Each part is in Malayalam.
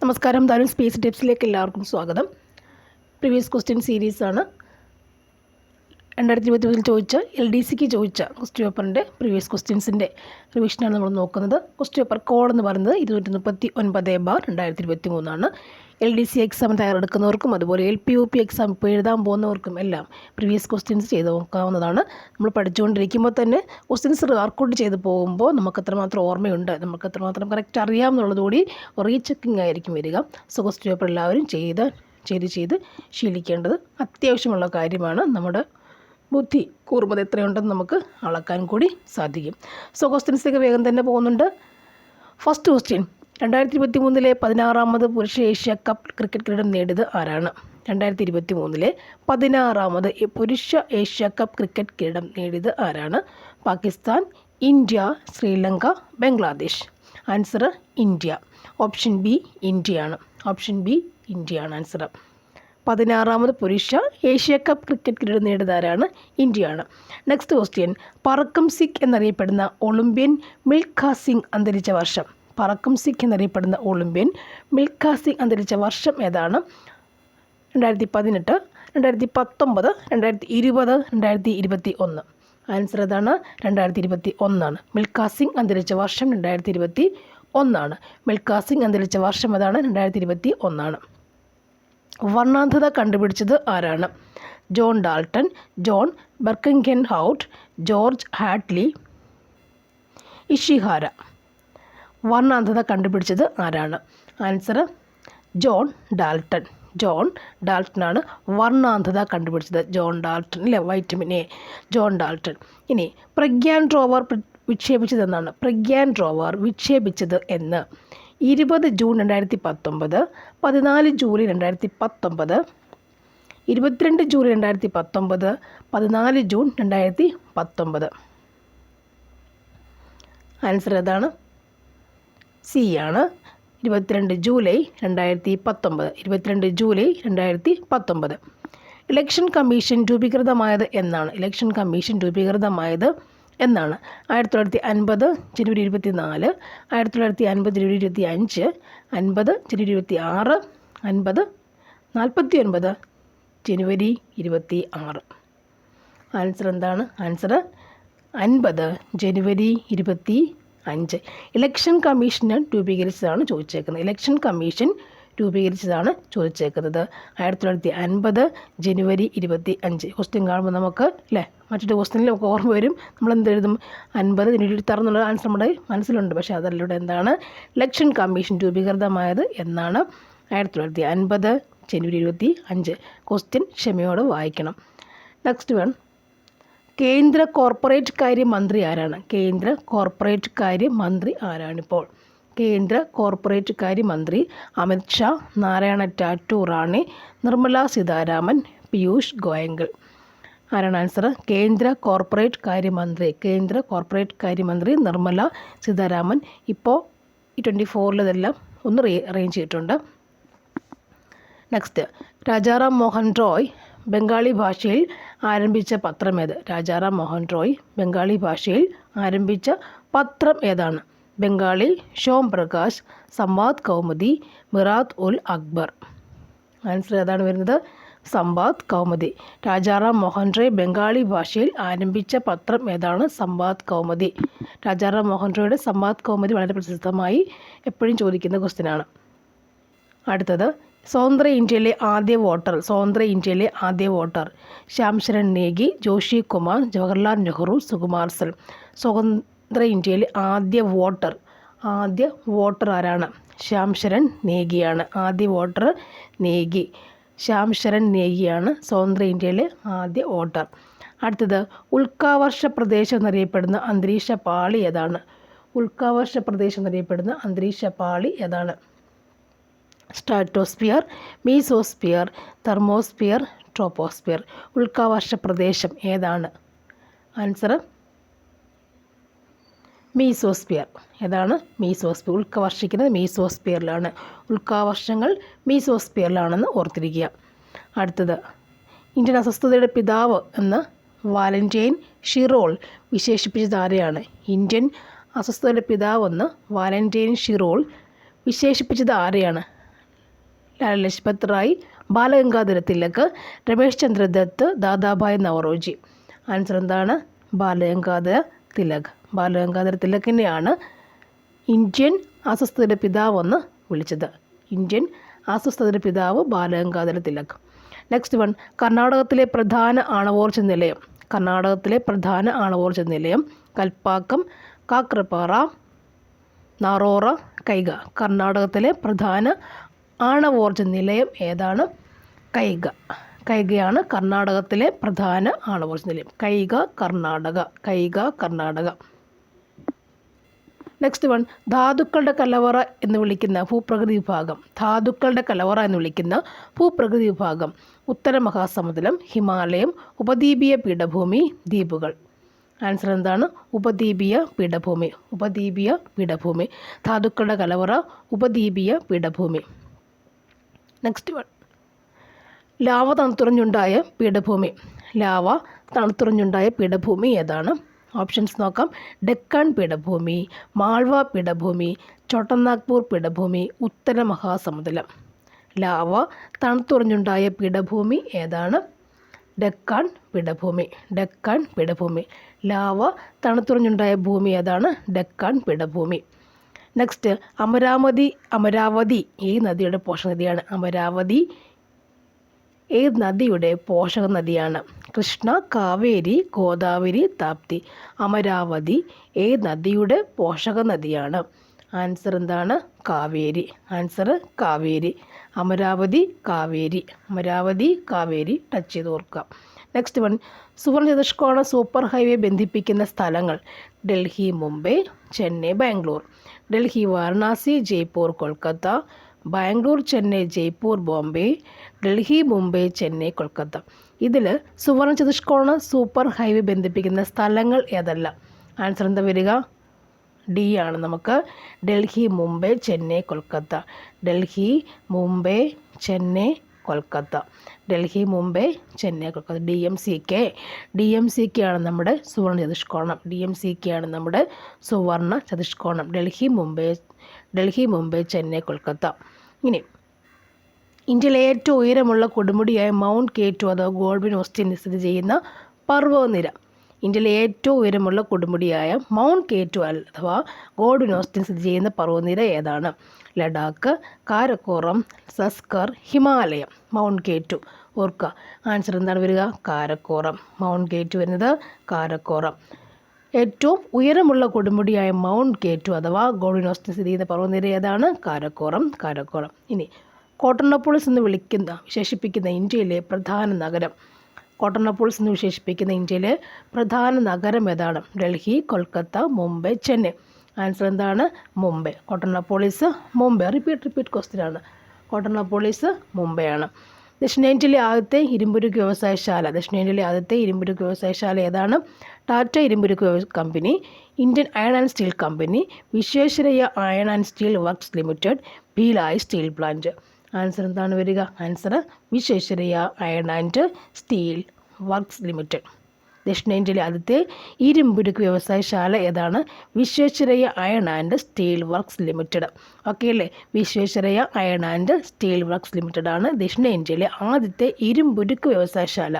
നമസ്കാരം, ധാരാളം സ്പേസ് ടിപ്സിലേക്ക് എല്ലാവർക്കും സ്വാഗതം. Previous question സീരീസാണ്. 2023 ചോദിച്ച LDCക്ക് ചോദിച്ച ക്വസ്റ്റ്യൻ പേപ്പറിൻ്റെ പ്രീവിയസ് ക്വസ്റ്റ്യൻസിൻ്റെ റിവിഷനാണ് നമ്മൾ നോക്കുന്നത്. ക്വസ്റ്റ്യൻ പേപ്പർ കോഡ് എന്ന് പറയുന്നത് 239/2023 LDC എക്സാം തയ്യാറെടുക്കുന്നവർക്കും അതുപോലെ LPUP എക്സാം ഇപ്പോൾ എഴുതാൻ പോകുന്നവർക്കും എല്ലാം പ്രീവിയസ് ക്വസ്റ്റ്യൻസ് ചെയ്ത് നോക്കാവുന്നതാണ്. നമ്മൾ പഠിച്ചുകൊണ്ടിരിക്കുമ്പോൾ തന്നെ ക്വസ്റ്റ്യൻസ് വർക്കൗട്ട് ചെയ്ത് പോകുമ്പോൾ നമുക്ക് എത്രമാത്രം ഓർമ്മയുണ്ട്, നമുക്ക് എത്രമാത്രം കറക്റ്റ് അറിയാമെന്നുള്ളതുകൂടി റീചെക്കിംഗ് ആയിരിക്കും വരിക. സോ ക്വസ്റ്റ്യൻ പേപ്പർ എല്ലാവരും ചെയ്ത് ശീലിക്കേണ്ടത് അത്യാവശ്യമുള്ള കാര്യമാണ്. നമ്മുടെ ബുദ്ധി കൂർമ്മത എത്രയുണ്ടെന്ന് നമുക്ക് അളക്കാൻ കൂടി സാധിക്കും. സോ ക്വസ്റ്റ്യൻസിലേക്ക് വേഗം തന്നെ പോകുന്നുണ്ട്. ഫസ്റ്റ് ക്വസ്റ്റ്യൻ, 2023 16ാമത് പുരുഷ ഏഷ്യ കപ്പ് ക്രിക്കറ്റ് കിരീടം നേടിയത് ആരാണ്? 2023 16ാമത് പുരുഷ ഏഷ്യ കപ്പ് ക്രിക്കറ്റ് കിരീടം നേടിയത് ആരാണ്? Pakistan, India, Sri Lanka, Bangladesh. Answer India. Option B ഇന്ത്യയാണ്. ആൻസർ. 16ാമത് പുരുഷ ഏഷ്യ കപ്പ് ക്രിക്കറ്റ് കിരീടം നേടിയത് ആരാണ്? ഇന്ത്യയാണ്. നെക്സ്റ്റ് ക്വസ്റ്റ്യൻ, പറക്കം സിഖ് എന്നറിയപ്പെടുന്ന ഒളിമ്പ്യൻ മിൽഖാ സിംഗ് അന്തരിച്ച വർഷം. പറക്കം സിഖ് എന്നറിയപ്പെടുന്ന ഒളിമ്പ്യൻ മിൽഖാ സിംഗ് അന്തരിച്ച വർഷം ഏതാണ്? 2018, 2019, 2020, 2021. ആൻസർ ഏതാണ്? 2021. മിൽഖാ സിംഗ് അന്തരിച്ച വർഷം 2021. മിൽഖാ സിംഗ് അന്തരിച്ച വർഷം ഏതാണ്? 2021. വർണ്ണാന്ധത കണ്ടുപിടിച്ചത് ആരാണ്? ജോൺ ഡാൾട്ടൺ, ജോൺ ബെർക്കിംഗ്ഹാംഹൗട്ട്, ജോർജ് ഹാഡ്ലി, ഇഷിഹാര. വർണ്ണാന്ധത കണ്ടുപിടിച്ചത് ആരാണ്? Answer John Dalton. ആണ് വർണ്ണാന്ധത കണ്ടുപിടിച്ചത്. ജോൺ ഡാൾട്ടൺ അല്ലേ, വൈറ്റമിൻ എ, ജോൺ ഡാൾട്ടൺ. ഇനി പ്രഗ്യാൻ റോവർ വിക്ഷേപിച്ചതെന്നാണ്? പ്രഗ്യാൻ റോവർ വിക്ഷേപിച്ചത് എന്ന്? 20 June 2019, 14 July 2019, 22 July 2019, 14 June 2019. Answer ഏതാണ്? സി ആണ്. 22 ജൂലൈ 2019. ഇലക്ഷൻ കമ്മീഷൻ രൂപീകൃതമായത് എന്നാണ്? 1950 ജനുവരി 24, 1950 ജനുവരി 25, 50 ജനുവരി 26, 50 49 ജനുവരി 26. ആൻസർ എന്താണ്? ആൻസർ 50 ജനുവരി 25. ഇലക്ഷൻ കമ്മീഷൻ രൂപീകരിച്ചതാണ് ചോദിച്ചേക്കുന്നത്. 1950 ജനുവരി 25. ക്വസ്റ്റ്യൻ കാണുമ്പോൾ നമുക്ക് അല്ലേ, മറ്റൊരു ക്വസ്റ്റ്യനിൽ നമുക്ക് ഓർമ്മ വരും. നമ്മളെന്തെഴുതും? 50 ജനുവരി 26 എന്നുള്ള ആൻസർ നമ്മുടെ മനസ്സിലുണ്ട്. പക്ഷേ അതല്ലൂടെ എന്താണ്? ഇലക്ഷൻ കമ്മീഷൻ രൂപീകൃതമായത് എന്നാണ്? 1950 ജനുവരി 25. ക്വസ്റ്റ്യൻ ക്ഷമയോടെ വായിക്കണം. നെക്സ്റ്റ് വൺ, കേന്ദ്ര കോർപ്പറേറ്റ് കാര്യമന്ത്രി ആരാണ്? ആരാണിപ്പോൾ? കേന്ദ്ര കോർപ്പറേറ്റ് കാര്യമന്ത്രി അമിത് ഷാ, നാരായണ ടാറ്റു റാണി, നിർമ്മല സീതാരാമൻ, പീയൂഷ് ഗോയൽ. ആരാണ് ആൻസർ? കേന്ദ്ര കോർപ്പറേറ്റ് കാര്യമന്ത്രി നിർമ്മല സീതാരാമൻ. ഇപ്പോൾ ഈ 24 ഇതെല്ലാം ഒന്ന് അറേഞ്ച് ചെയ്തിട്ടുണ്ട്. നെക്സ്റ്റ്, രാജാറാം മോഹൻ റോയ് ബംഗാളി ഭാഷയിൽ ആരംഭിച്ച പത്രം ഏത്? രാജാറാം മോഹൻ റോയ് ബംഗാളി ഭാഷയിൽ ആരംഭിച്ച പത്രം ഏതാണ്? ബംഗാളി, ഷോം പ്രകാശ്, സംവാദ് കൗമുദി, മിറാത്ത് ഉൽ അക്ബർ. ആൻസർ ഏതാണ് വരുന്നത്? സംവാദ് കൗമുദി. രാജാറാം മോഹൻ റോയ് ബംഗാളി ഭാഷയിൽ ആരംഭിച്ച പത്രം ഏതാണ്? സംവാദ് കൗമുദി. രാജാറാം മോഹൻ റോയുടെ സംവാദ് കൗമുദി വളരെ പ്രസിദ്ധമായി എപ്പോഴും ചോദിക്കുന്ന ക്വസ്റ്റ്യനാണ്. അടുത്തത്, സ്വതന്ത്ര ഇന്ത്യയിലെ ആദ്യ വോട്ടർ ശ്യാം ശരൺ നേഗി, ജോഷി കുമാർ, ജവഹർലാൽ നെഹ്റു, സുകുമാർ സെൻ. സ്വതന്ത്ര ഇന്ത്യയിലെ ആദ്യ വോട്ടർ ആരാണ്? ശ്യാം ശരൺ നേഗിയാണ്. ആദ്യ വോട്ടർ നേഗി. ശ്യാം ശരൺ നേഗിയാണ് സ്വതന്ത്ര ഇന്ത്യയിലെ ആദ്യ വോട്ടർ. അടുത്തത്, ഉൽക്കാവർഷ പ്രദേശം എന്നറിയപ്പെടുന്ന അന്തരീക്ഷ പാളി ഏതാണ്? Stratosphere, mesosphere, thermosphere, troposphere. ഉൽക്കാവർഷ പ്രദേശം ഏതാണ്? Answer mesosphere. ഏതാണ്? മീസോസ്ഫിയർ. ഉൽക്കവർഷിക്കുന്നത് മീസോസ്ഫിയറിലാണ്. ഉൽക്കാവർഷങ്ങൾ മീസോസ്ഫിയറിലാണെന്ന് ഓർത്തിരിക്കുക. അടുത്തത്, ഇന്ത്യൻ അസ്വസ്ഥതയുടെ പിതാവ് എന്ന് വാലന്റൈൻ ഷിറോൾ വിശേഷിപ്പിച്ചത് ആരെയാണ്? ഇന്ത്യൻ അസ്വസ്ഥതയുടെ പിതാവെന്ന് വാലന്റൈൻ ഷിറോൾ വിശേഷിപ്പിച്ചത് ആരെയാണ്? ലാല ലജ്പത് റായ്, ബാലഗംഗാധര തിലക്, രമേശ് ചന്ദ്ര ദത്ത്, ദാദാഭായ് നവറോജി. ആൻസർ എന്താണ്? ബാലഗംഗാധര തിലക്. ബാലഗംഗാധര തിലകിനെയാണ് ഇന്ത്യൻ അസ്വസ്ഥതയുടെ പിതാവെന്ന് വിളിച്ചത്. ഇന്ത്യൻ അസ്വസ്ഥതയുടെ പിതാവ് ബാലഗംഗാധര തിലക്. നെക്സ്റ്റ് വൺ, കർണാടകത്തിലെ പ്രധാന ആണവോർജ്ജ നിലയം. കർണാടകത്തിലെ പ്രധാന ആണവോർജ്ജ നിലയം കൽപ്പാക്കം, കാക്രപാറ, നാറോറ, കൈഗ. കർണാടകത്തിലെ പ്രധാന ആണവോർജ്ജ നിലയം ഏതാണ്? കൈഗ. കൈഗയാണ് കർണാടകത്തിലെ പ്രധാന ആണവോർജ്ജ നിലയം. കൈഗ, കർണാടക. കൈഗ, കർണാടക. നെക്സ്റ്റ് വൺ, ധാതുക്കളുടെ കലവറ എന്ന് വിളിക്കുന്ന ഭൂപ്രകൃതി വിഭാഗം. ധാതുക്കളുടെ കലവറ എന്ന് വിളിക്കുന്ന ഭൂപ്രകൃതി വിഭാഗം ഉത്തര മഹാസമുദ്രം, ഹിമാലയം, ഉപദ്വീപീയ പീഠഭൂമി, ദ്വീപുകൾ. ആൻസർ എന്താണ്? ഉപദ്വീപീയ പീഠഭൂമി. ഉപദ്വീപീയ പീഠഭൂമി. ധാതുക്കളുടെ കലവറ ഉപദ്വീപീയ പീഠഭൂമി. നെക്സ്റ്റ് വൺ, ലാവ തണുത്തുറഞ്ഞുണ്ടായ പീഠഭൂമി. ലാവ തണുത്തുറഞ്ഞുണ്ടായ പീഠഭൂമി ഏതാണ്? ഓപ്ഷൻസ് നോക്കാം. ഡെക്കാൻ പീഠഭൂമി, മാൾവ പീഠഭൂമി, ചോട്ടനാഗ്പൂർ പീഠഭൂമി, ഉത്തര മഹാസമുദ്രം. ലാവ തണുത്തുറഞ്ഞുണ്ടായ പീഠഭൂമി ഏതാണ്? ഡെക്കാൻ പീഠഭൂമി. ഡെക്കാൻ പീഠഭൂമി. ലാവ തണുത്തുറഞ്ഞുണ്ടായ ഭൂമി ഏതാണ്? ഡെക്കാൻ പീഠഭൂമി. നെക്സ്റ്റ്, അമരാവതി. അമരാവതി ഏത് നദിയുടെ പോഷക നദിയാണ്? അമരാവതി ഏത് നദിയുടെ പോഷക നദിയാണ്? കൃഷ്ണ, കാവേരി, ഗോദാവരി, താപ്തി. അമരാവതി ഏത് നദിയുടെ പോഷക നദിയാണ്? ആൻസർ എന്താണ്? കാവേരി. ആൻസർ കാവേരി. അമരാവതി, കാവേരി. അമരാവതി, കാവേരി ടച്ച് ചെയ്ത് ഓർക്കുക. നെക്സ്റ്റ് വൺ, സുവർണ ചതുഷ്കോണ സൂപ്പർ ഹൈവേ ബന്ധിപ്പിക്കുന്ന സ്ഥലങ്ങൾ. ഡൽഹി, മുംബൈ, ചെന്നൈ, ബാംഗ്ലൂർ. ഡൽഹി, വാരണാസി, ജയ്പൂർ, കൊൽക്കത്ത. ബാംഗ്ലൂർ, ചെന്നൈ, ജയ്പൂർ, ബോംബെ. ഡൽഹി, മുംബൈ, ചെന്നൈ, കൊൽക്കത്ത. ഇതിൽ സുവർണ ചതുഷ്കോണ സൂപ്പർ ഹൈവേ ബന്ധിപ്പിക്കുന്ന സ്ഥലങ്ങൾ ഏതല്ല? ആൻസർ എന്താ വരിക? ഡി ആണ് നമുക്ക്. ഡൽഹി, മുംബൈ, ചെന്നൈ, കൊൽക്കത്ത. ഡൽഹി, മുംബൈ, ചെന്നൈ, കൊൽക്കത്ത. ഡൽഹി, മുംബൈ, ചെന്നൈ, കൊൽക്കത്ത. DMCK ആണ് നമ്മുടെ സുവർണ ചതുഷ്കോണം. DMCK ആണ് നമ്മുടെ സുവർണ ചതുഷ്കോണം. ഡൽഹി, മുംബൈ, ചെന്നൈ, കൊൽക്കത്ത. ഇനി ഇന്ത്യയിലെ ഏറ്റവും ഉയരമുള്ള കൊടുമുടിയായ മൗണ്ട് K2 അഥവാ ഗോൾഡ്വിൻ ഓസ്റ്റിൻ സ്ഥിതി ചെയ്യുന്ന പർവ്വതനിര. ഇന്ത്യയിലെ ഏറ്റവും ഉയരമുള്ള കൊടുമുടിയായ മൗണ്ട് K2 അഥവാ ഗോൾഡ്വിൻ ഓസ്റ്റിൻ സ്ഥിതി ചെയ്യുന്ന പർവ്വതനിര ഏതാണ്? ലഡാക്ക്, കാരക്കോറം, സസ്കർ, ഹിമാലയം. മൗണ്ട് K2 ഓർക്കുക. ആൻസർ എന്താണ് വരിക? കാരക്കോറം. മൗണ്ട് K2 വരുന്നത് കാരക്കോറം. ഏറ്റവും ഉയരമുള്ള കൊടുമുടിയായ മൗണ്ട് K2 അഥവാ ഗോൾഡ്വിൻ ഓസ്റ്റിൻ സ്ഥിതി ചെയ്യുന്ന പർവ്വതനിര ഏതാണ്? കാരക്കോറം. ഇനി കോട്ടോണോപോളിസ് എന്ന് വിശേഷിപ്പിക്കുന്ന ഇന്ത്യയിലെ പ്രധാന നഗരം. കോട്ടോണോപോളിസ് എന്ന് വിശേഷിപ്പിക്കുന്ന ഇന്ത്യയിലെ പ്രധാന നഗരം ഏതാണ്? ഡൽഹി, കൊൽക്കത്ത, മുംബൈ, ചെന്നൈ. ആൻസർ എന്താണ്? Mumbai. Cottonopolis Mumbai. Repeat question ആണ്. കോട്ടോണോപോളിസ് മുംബൈ ആണ്. ദക്ഷിണേന്ത്യയിലെ ആദ്യത്തെ ഇരുമ്പുരുക്ക് വ്യവസായശാല ഏതാണ്? ടാറ്റ ഇരുമ്പുരുക്ക് company, Indian iron and steel company, Visvesvaraya iron and steel works limited, Bhilai steel plant. Answer എന്താണ് വരിക? Answer Visvesvaraya iron and steel works limited. ദക്ഷിണേന്ത്യയിലെ ആദ്യത്തെ ഇരുമ്പുരുക്ക് വ്യവസായശാല ഏതാണ്? Visvesvaraya iron and steel works limited. Okay അല്ലേ? Visvesvaraya iron and steel works limited ആണ് ദക്ഷിണേന്ത്യയിലെ ആദ്യത്തെ ഇരുമ്പുരുക്ക് വ്യവസായശാല.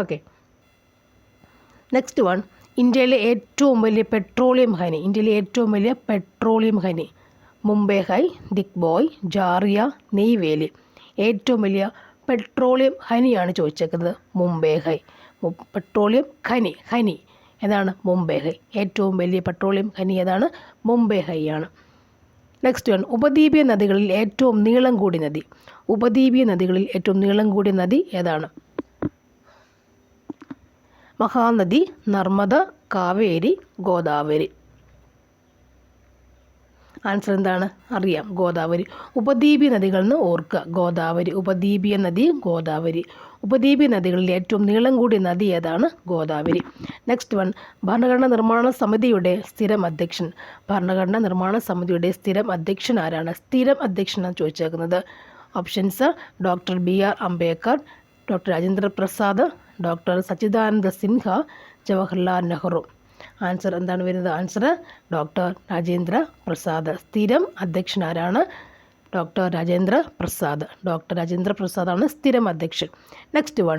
ഓക്കെ. നെക്സ്റ്റ് വൺ, ഇന്ത്യയിലെ ഏറ്റവും വലിയ പെട്രോളിയം ഖനി. മുംബൈ ഹൈ, ദിഗ്ബോയ്, ജാറിയ, നെയ്വേലി. ഏറ്റവും വലിയ പെട്രോളിയം ഖനിയാണ് ചോദിച്ചേക്കുന്നത്. മുംബൈ ഹൈ. പെട്രോളിയം ഖനി ഏതാണ്? മുംബൈ ഹൈ. ഏറ്റവും വലിയ പെട്രോളിയം ഖനി ഏതാണ്? മുംബൈ ഹൈ ആണ്. നെക്സ്റ്റ് വൺ, ഉപദ്വീപീയ നദികളിൽ ഏറ്റവും നീളം കൂടിയ നദി ഏതാണ്? മഹാനദി, നർമ്മദ, കാവേരി, ഗോദാവരി. ആൻസർ എന്താണ്? അറിയാം, ഗോദാവരി. ഉപദ്വീപീയ നദികൾ എന്ന് ഓർക്കുക. ഗോദാവരി. ഉപദ്വീപീയ നദി ഗോദാവരി. ഉപദ്വീപീയ നദികളിൽ ഏറ്റവും നീളം കൂടിയ നദി ഏതാണ്? ഗോദാവരി. നെക്സ്റ്റ് വൺ, ഭരണഘടനാ നിർമ്മാണ സമിതിയുടെ സ്ഥിരം അധ്യക്ഷൻ ആരാണ്? സ്ഥിരം അധ്യക്ഷനാണ് ചോദിച്ചേക്കുന്നത്. Options: doctor BR Ambedkar, doctor Rajendra Prasad, doctor Sachchidananda Sinha, Jawaharlal Nehru. Answer എന്താണ് വരുന്നത്? Answer doctor Rajendra Prasad. സ്ഥിരം അധ്യക്ഷൻ ആരാണ്? ഡോക്ടർ രാജേന്ദ്ര പ്രസാദാണ് സ്ഥിരം അധ്യക്ഷൻ. നെക്സ്റ്റ് വൺ,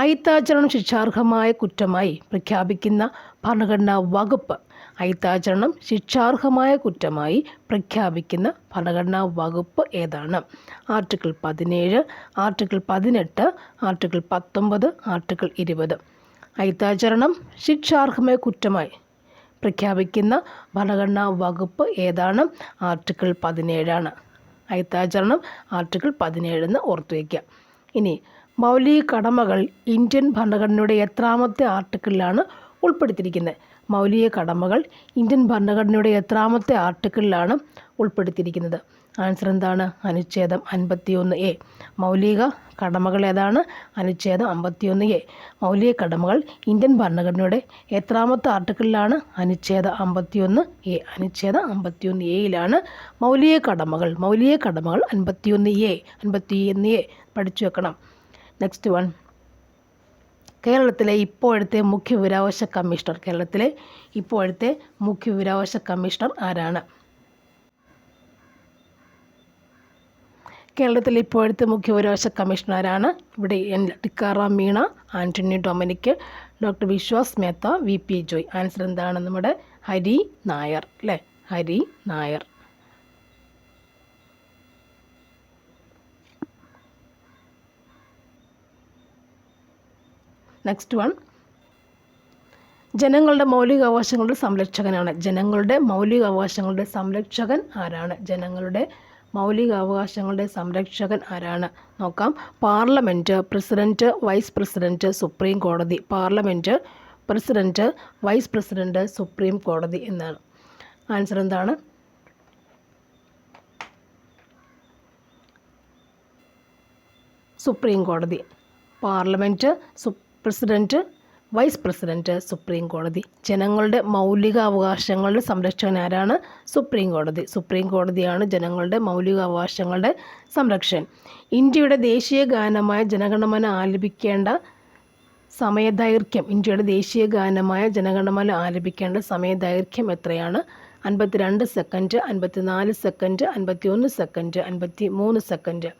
അയിത്താചരണം ശിക്ഷാർഹമായ കുറ്റമായി പ്രഖ്യാപിക്കുന്ന ഭരണഘടനാ വകുപ്പ്. അയിത്താചരണം ശിക്ഷാർഹമായ കുറ്റമായി പ്രഖ്യാപിക്കുന്ന ഭരണഘടനാ വകുപ്പ് ഏതാണ്? Article 17, article 18, article 19, article 20. അയിത്താചരണം ശിക്ഷാർഹമായ കുറ്റമായി പ്രഖ്യാപിക്കുന്ന ഭരണഘടനാ വകുപ്പ് ഏതാണ്? ആർട്ടിക്കിൾ 17 അയിത്താചരണം ആർട്ടിക്കിൾ 17 ഓർത്തു വയ്ക്കുക. ഇനി മൗലിക കടമകൾ ഇന്ത്യൻ ഭരണഘടനയുടെ എത്രാമത്തെ ആർട്ടിക്കിളിലാണ് ഉൾപ്പെടുത്തിയിരിക്കുന്നത്? മൗലിക കടമകൾ ഇന്ത്യൻ ഭരണഘടനയുടെ എത്രാമത്തെ ആർട്ടിക്കിളിലാണ് ഉൾപ്പെടുത്തിയിരിക്കുന്നത്? ആൻസർ എന്താണ്? അനുച്ഛേദം 51A. മൗലിക കടമകൾ ഏതാണ്? അനുച്ഛേദം 51A. മൗലിക കടമകൾ ഇന്ത്യൻ ഭരണഘടനയുടെ എത്രാമത്തെ ആർട്ടിക്കിളിലാണ്? അനുച്ഛേദം 51A. അനുച്ഛേദം 51Aയിലാണ് മൗലിക കടമകൾ 51A പഠിച്ചു വെക്കണം. നെക്സ്റ്റ് വൺ, കേരളത്തിലെ ഇപ്പോഴത്തെ മുഖ്യ വിവരാവകാശ കമ്മീഷണർ ആരാണ്? കേരളത്തിലെ ഇപ്പോഴത്തെ മുഖ്യ വിവരാവകാശ കമ്മീഷണർ ആരാണ്? ഇവിടെ Tikaram Meena, Antony Dominic, doctor Vishwas Mehta, VP Joy. Answer എന്താണ്? നമ്മുടെ ഹരി നായർ അല്ലേ? ഹരി നായർ. നെക്സ്റ്റ് വൺ, ജനങ്ങളുടെ മൗലികാവകാശങ്ങളുടെ സംരക്ഷകനാണ്. ജനങ്ങളുടെ മൗലികാവകാശങ്ങളുടെ സംരക്ഷകൻ ആരാണ്? ജനങ്ങളുടെ മൗലികാവകാശങ്ങളുടെ സംരക്ഷകൻ ആരാണ്? നോക്കാം. Parliament, president, vice president, supreme കോടതി. Parliament, president, vice president, supreme കോടതി എന്നാണ്. ആൻസർ എന്താണ്? സുപ്രീം കോടതി. Parliament, president, vice president, supreme കോടതി. ജനങ്ങളുടെ മൗലികാവകാശങ്ങളുടെ സംരക്ഷകൻ ആരാണ്? സുപ്രീം കോടതി. സുപ്രീം കോടതിയാണ് ജനങ്ങളുടെ മൗലികാവകാശങ്ങളുടെ സംരക്ഷകൻ. ഇന്ത്യയുടെ ദേശീയ ഗാനമായ ജനഗണമന ആലപിക്കേണ്ട സമയദൈർഘ്യം. ഇന്ത്യയുടെ ദേശീയ ഗാനമായ ജനഗണമന ആലപിക്കേണ്ട സമയദൈർഘ്യം എത്രയാണ്? 52 second, 54 second, 51 second, 53 second.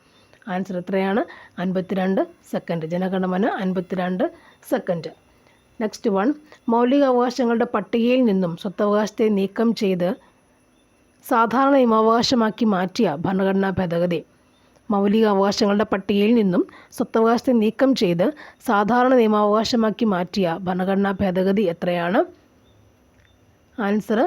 Answer എത്രയാണ്? 52 second. Jana Gana Mana 52 second. Next one, മൗലികാവകാശങ്ങളുടെ പട്ടികയിൽ നിന്നും സ്വത്തവകാശത്തെ നീക്കം ചെയ്ത് സാധാരണ നിയമാവകാശമാക്കി മാറ്റിയ ഭരണഘടനാ ഭേദഗതി. മൗലികാവകാശങ്ങളുടെ പട്ടികയിൽ നിന്നും സ്വത്തവകാശത്തെ നീക്കം ചെയ്ത് സാധാരണ നിയമാവകാശമാക്കി മാറ്റിയ ഭരണഘടനാ ഭേദഗതി എത്രയാണ്? ആൻസർ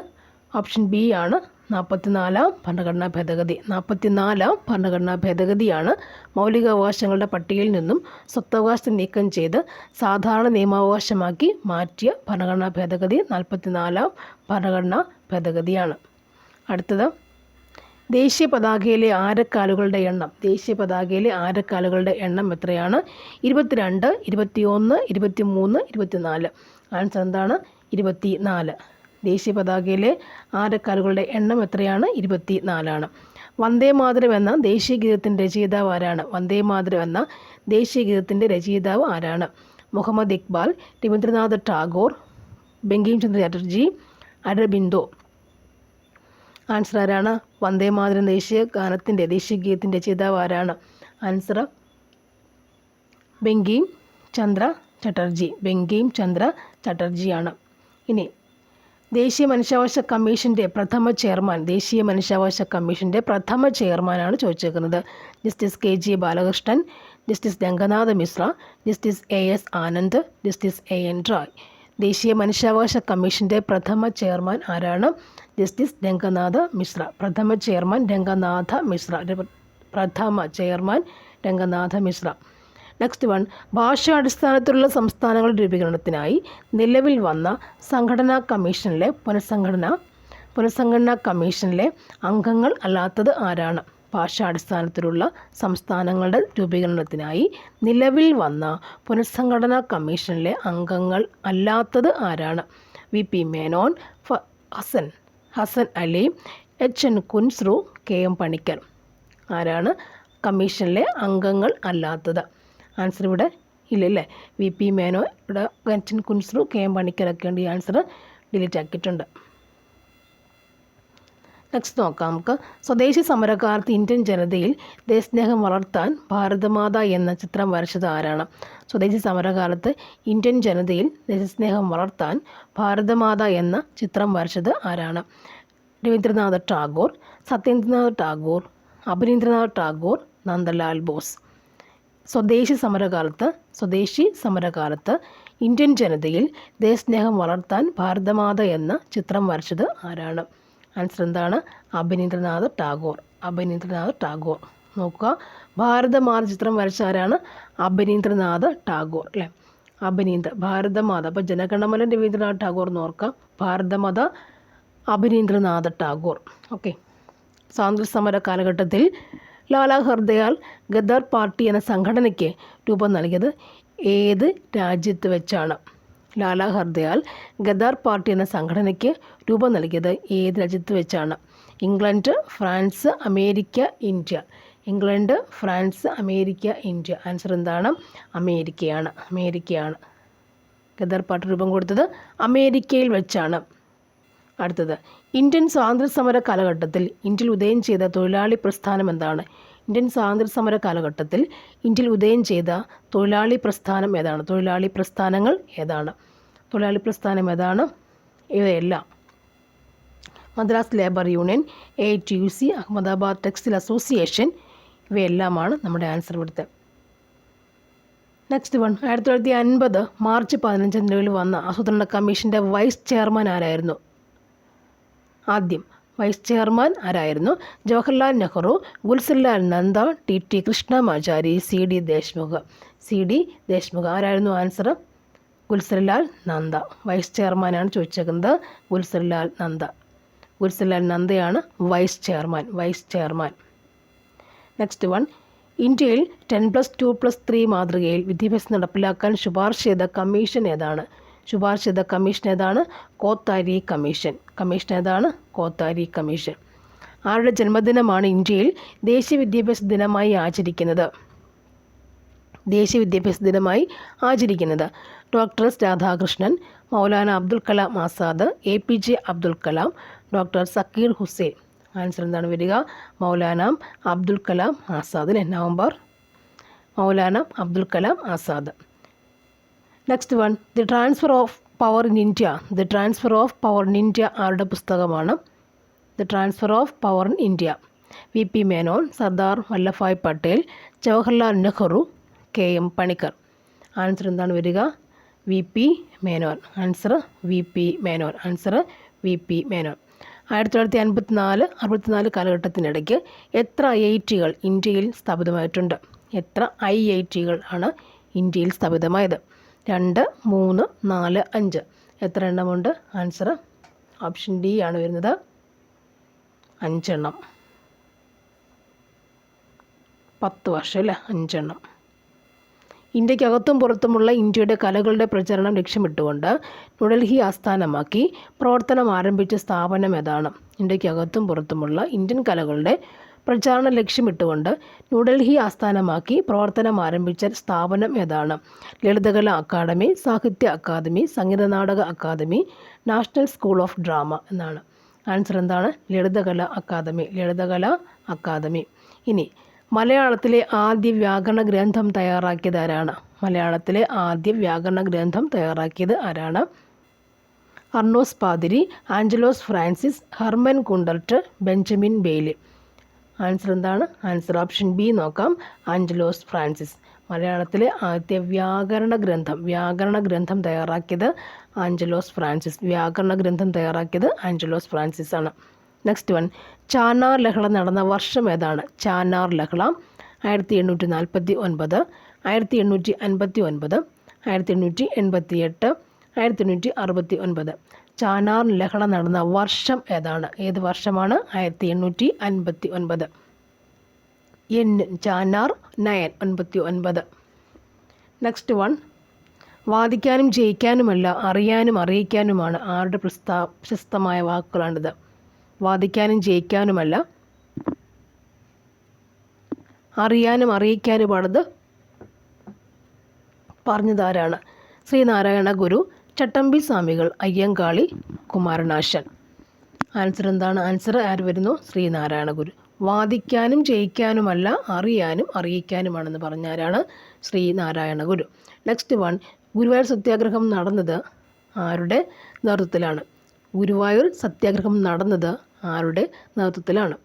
ഓപ്ഷൻ ബി ആണ്, 44ാം ഭരണഘടനാ ഭേദഗതി. 44ാം ഭരണഘടനാ ഭേദഗതിയാണ് മൗലികാവകാശങ്ങളുടെ പട്ടികയിൽ നിന്നും സ്വത്തവകാശത്തെ നീക്കം ചെയ്ത് സാധാരണ നിയമാവകാശമാക്കി മാറ്റിയ ഭരണഘടനാ ഭേദഗതി 44ാം ഭരണഘടനാ ഭേദഗതിയാണ്. അടുത്തത്, ദേശീയ പതാകയിലെ ആരക്കാലുകളുടെ എണ്ണം. ദേശീയ പതാകയിലെ ആരക്കാലുകളുടെ എണ്ണം എത്രയാണ്? 22, 21, 23, 24. ആൻസർ എന്താണ്? 24. ദേശീയ പതാകയിലെ ആരക്കാലുകളുടെ എണ്ണം എത്രയാണ്? 24 വന്ദേ മാതരം എന്ന ദേശീയ ഗീതത്തിൻ്റെ രചയിതാവ് ആരാണ്? വന്ദേ മാതരം എന്ന ദേശീയ ഗീതത്തിൻ്റെ രചയിതാവ് ആരാണ്? മുഹമ്മദ് ഇക്ബാൽ, രവീന്ദ്രനാഥ് ടാഗോർ, ബങ്കിം ചന്ദ്ര ചാറ്റർജി, അരബിന്ദോ. ആൻസർ ആരാണ്? വന്ദേ മാതരം ദേശീയ ഗീതത്തിൻ്റെ രചയിതാവ് ആരാണ്? ആൻസർ ബങ്കിം ചന്ദ്ര ചാറ്റർജിയാണ്. ഇനി ദേശീയ മനുഷ്യാവകാശ കമ്മീഷൻ്റെ പ്രഥമ ചെയർമാനാണ് ചോദിച്ചേക്കുന്നത്. Justice KG Balakrishnan, justice Ranganath Mishra, justice AS Anand, justice AN Roy. ദേശീയ മനുഷ്യാവകാശ കമ്മീഷൻ്റെ പ്രഥമ ചെയർമാൻ ആരാണ്? ജസ്റ്റിസ് രംഗനാഥ് മിശ്ര. പ്രഥമ chairman Ranganatha Mishra. Next one, ഭാഷാടിസ്ഥാനത്തിലുള്ള സംസ്ഥാനങ്ങളുടെ രൂപീകരണത്തിനായി നിലവിൽ വന്ന പുനഃസംഘടനാ കമ്മീഷനിലെ അംഗങ്ങൾ അല്ലാത്തത് ആരാണ്? ഭാഷാടിസ്ഥാനത്തിലുള്ള സംസ്ഥാനങ്ങളുടെ രൂപീകരണത്തിനായി നിലവിൽ വന്ന പുനഃസംഘടനാ കമ്മീഷനിലെ അംഗങ്ങൾ അല്ലാത്തത് ആരാണ്? VP Menon, Hasan Ali, HN Kunzru, KM Panicker. ആരാണ് കമ്മീഷനിലെ അംഗങ്ങൾ അല്ലാത്തത്? ആൻസർ ഇവിടെ ഇല്ലല്ലേ. VP മേനോൻ, ഇവിടെ HN കുൻസ്രു, KM പണിക്കരൊക്കെ ഉണ്ട്. ഈ ആൻസർ ഡിലീറ്റ് ആക്കിയിട്ടുണ്ട്. നെക്സ്റ്റ് നോക്കാം നമുക്ക്. സ്വദേശി സമരകാലത്ത് ഇന്ത്യൻ ജനതയിൽ ദേശസ്നേഹം വളർത്താൻ ഭാരതമാത എന്ന ചിത്രം വരച്ചത് ആരാണ്? സ്വദേശി സമരകാലത്ത് ഇന്ത്യൻ ജനതയിൽ ദേശസ്നേഹം വളർത്താൻ ഭാരതമാത എന്ന ചിത്രം വരച്ചത് ആരാണ്? രവീന്ദ്രനാഥ ടാഗോർ, സത്യേന്ദ്രനാഥ് ടാഗോർ, അഭിനീന്ദ്രനാഥ് ടാഗോർ, നന്ദലാൽ ബോസ്. സ്വദേശി സമരകാലത്ത് ഇന്ത്യൻ ജനതയിൽ ദേശസ്നേഹം വളർത്താൻ ഭാരതമാത എന്ന ചിത്രം വരച്ചത് ആരാണ്? ആൻസർ എന്താണ്? അഭിനീന്ദ്രനാഥ് ടാഗോർ. നോക്കുക, ഭാരതമാത ചിത്രം വരച്ച ആരാണ്? അഭിനീന്ദ്രനാഥ് ടാഗോർ അല്ലേ. ഭാരതമാത. അപ്പോൾ ജനഗണമന രവീന്ദ്രനാഥ് ടാഗോർ എന്ന് ഓർക്കാം. ഭാരതമാത അഭിനീന്ദ്രനാഥ് ടാഗോർ. ഓക്കെ. സ്വാതന്ത്ര്യ സമര കാലഘട്ടത്തിൽ ലാലാ ഹർദയാൽ ഗദർ പാർട്ടി എന്ന സംഘടനയ്ക്ക് രൂപം നൽകിയത് ഏത് രാജ്യത്ത് വെച്ചാണ്? ലാലാ ഹർദയാൽ ഗദർ പാർട്ടി എന്ന സംഘടനയ്ക്ക് രൂപം നൽകിയത് ഏത് രാജ്യത്ത് വെച്ചാണ്? England, France, America, India. England, France, America, India. Answer എന്താണ്? അമേരിക്കയാണ്. ഗദർ പാർട്ടി രൂപം കൊടുത്തത് അമേരിക്കയിൽ വെച്ചാണ്. അടുത്തത്, ഇന്ത്യൻ സ്വാതന്ത്ര്യ സമര കാലഘട്ടത്തിൽ ഇന്ത്യയിൽ ഉദയം ചെയ്ത തൊഴിലാളി പ്രസ്ഥാനം എന്താണ്? ഇന്ത്യൻ സ്വാതന്ത്ര്യ സമര കാലഘട്ടത്തിൽ ഇന്ത്യയിൽ ഉദയം ചെയ്ത തൊഴിലാളി പ്രസ്ഥാനം ഏതാണ്? തൊഴിലാളി പ്രസ്ഥാനം ഏതാണ്? ഇവയെല്ലാം Madras labour union, AITUC, Ahmedabad textile association, ഇവയെല്ലാമാണ് നമ്മുടെ ആൻസർ ഇവിടുത്തെ. നെക്സ്റ്റ് വൺ, 1950 മാർച്ച് 15 നിലവിൽ വന്ന ആസൂത്രണ കമ്മീഷൻ്റെ വൈസ് ചെയർമാൻ ആരായിരുന്നു? ആദ്യം വൈസ് ചെയർമാൻ ആരായിരുന്നു? Jawaharlal Nehru, ഗുൽസർലാൽ Nanda, TT Krishnamachari, CD Deshmukh. ആരായിരുന്നു ആൻസർ? ഗുൽസർലാൽ നന്ദ. വൈസ് ചെയർമാനാണ് ചോദിച്ചേക്കുന്നത്. ഗുൽസർലാൽ നന്ദയാണ് വൈസ് ചെയർമാൻ. നെക്സ്റ്റ് വൺ, ഇന്ത്യയിൽ 10+2+3 മാതൃകയിൽ വിദ്യാഭ്യാസം നടപ്പിലാക്കാൻ ശുപാർശ ചെയ്ത കമ്മീഷൻ ഏതാണ്? കോത്താരി കമ്മീഷൻ. ആരുടെ ജന്മദിനമാണ് ഇന്ത്യയിൽ ദേശീയ വിദ്യാഭ്യാസ ദിനമായി ആചരിക്കുന്നത്? Doctor S Radhakrishnan, Maulana Abdul Kalam Azad, APJ Abdul Kalam, doctor Zakir Hussain. Answer എന്താണ് വരിക? Maulana Abdul Kalam Azad. November, Maulana Abdul Kalam Azad. Next one, the transfer of power in India ആരുടെ പുസ്തകമാണ്? The transfer of power in India. VP Menon, Sardar Vallabhbhai Patel, Jawaharlal Nehru, KM Panicker. Answer എന്താണ് വരിക? VP Menon. Answer VP Menon. 1954-64 കാലഘട്ടത്തിനിടയ്ക്ക് എത്ര IITകൾ ഇന്ത്യയിൽ സ്ഥാപിതമായിട്ടുണ്ട്? എത്ര IITകൾ ആണ് ഇന്ത്യയിൽ സ്ഥാപിതമായത്? 2, 3, 4, 5. എത്ര എണ്ണമുണ്ട്? ആൻസർ ഓപ്ഷൻ D ആണ് വരുന്നത്. 5 എണ്ണം. 10 വർഷം അല്ലേ? 5 എണ്ണം. ഇന്ത്യക്കകത്തും പുറത്തുമുള്ള ഇന്ത്യയുടെ കലകളുടെ പ്രചരണം ലക്ഷ്യമിട്ടുകൊണ്ട് ന്യൂഡൽഹി ആസ്ഥാനമാക്കി പ്രവർത്തനം ആരംഭിച്ച സ്ഥാപനം ഏതാണ്? ഇന്ത്യക്കകത്തും പുറത്തുമുള്ള ഇന്ത്യൻ കലകളുടെ പ്രചാരണം ലക്ഷ്യമിട്ടുകൊണ്ട് ന്യൂഡൽഹി ആസ്ഥാനമാക്കി പ്രവർത്തനം ആരംഭിച്ച സ്ഥാപനം ഏതാണ്? Lalit Kala academy, Sahitya academy, Sangeet Natak academy, national school of drama എന്നാണ്. ആൻസർ എന്താണ്? ലളിതകലാ അക്കാദമി. ഇനി മലയാളത്തിലെ ആദ്യ വ്യാകരണ ഗ്രന്ഥം തയ്യാറാക്കിയത് ആരാണ്? Arnos Pathiri, Angelos Francis, Hermann Gundert, Benjamin Bailey. Answer എന്താണ്? ആൻസർ ഓപ്ഷൻ B നോക്കാം. Angelos Francis. മലയാളത്തിലെ ആദ്യ വ്യാകരണ ഗ്രന്ഥം തയ്യാറാക്കിയത് ആഞ്ചലോസ് ഫ്രാൻസിസ് ആണ്. നെക്സ്റ്റ് വൺ, ചാനാർ ലഹള നടന്ന വർഷം ഏതാണ്? ചാനാർ ലഹള 1849, 1859, 1888, 1869. ചാനാർ ലഹള നടന്ന വർഷം ഏതാണ്? ഏത് വർഷമാണ്? 1859. ചാനാർ 9. നെക്സ്റ്റ് വൺ, വാദിക്കാനും ജയിക്കാനുമല്ല അറിയാനും അറിയിക്കാനുമാണ് ആരുടെ പ്രശസ്തമായ വാക്കുകളാണിത്? വാദിക്കാനും ജയിക്കാനുമല്ല അറിയാനും അറിയിക്കാനുമാണത് പറഞ്ഞതാരാണ്? ശ്രീനാരായണ ഗുരു, ചട്ടമ്പി സ്വാമികൾ, അയ്യങ്കാളി, കുമാരനാശാൻ. ആൻസർ എന്താണ്? ആൻസർ ആര് വരുന്നു? ശ്രീനാരായണ ഗുരു. വാദിക്കാനും ജയിക്കാനുമല്ല, അറിയാനും അറിയിക്കാനുമാണെന്ന് പറഞ്ഞാരാണ്? ശ്രീനാരായണ ഗുരു. നെക്സ്റ്റ് വൺ, ഗുരുവായൂർ സത്യാഗ്രഹം നടന്നത് ആരുടെ നേതൃത്വത്തിലാണ്? ഗുരുവായൂർ സത്യാഗ്രഹം നടന്നത് ആരുടെ നേതൃത്വത്തിലാണ്?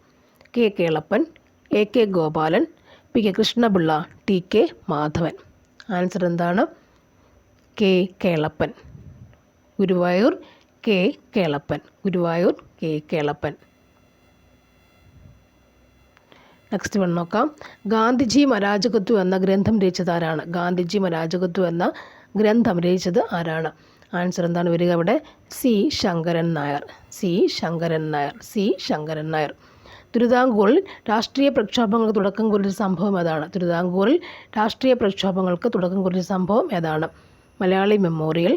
K Kelappan, A K Gopalan, P K Krishnapillai, T K Madhavan. Answer എന്താണ്? K Kelappan. Guruvayur K Kelappan. Guruvayur K Kelappan. Next one നോക്കാം. ഗാന്ധിജിയും അരാജകത്വം എന്ന ഗ്രന്ഥം രചിച്ചത് ആരാണ്? ഗാന്ധിജിയും അരാജകത്വം എന്ന ഗ്രന്ഥം രചിച്ചത് ആരാണ്? ആൻസർ എന്താണ് വരിക ഇവിടെ? C Sankaran Nair. C Sankaran Nair. C Sankaran Nair. തിരുവിതാംകൂറിൽ രാഷ്ട്രീയ പ്രക്ഷോഭങ്ങൾക്ക് തുടക്കം കുറിച്ച സംഭവം ഏതാണ്? തിരുവിതാംകൂറിൽ രാഷ്ട്രീയ പ്രക്ഷോഭങ്ങൾക്ക് തുടക്കം കുറിച്ച സംഭവം ഏതാണ്? മലയാളി മെമ്മോറിയൽ,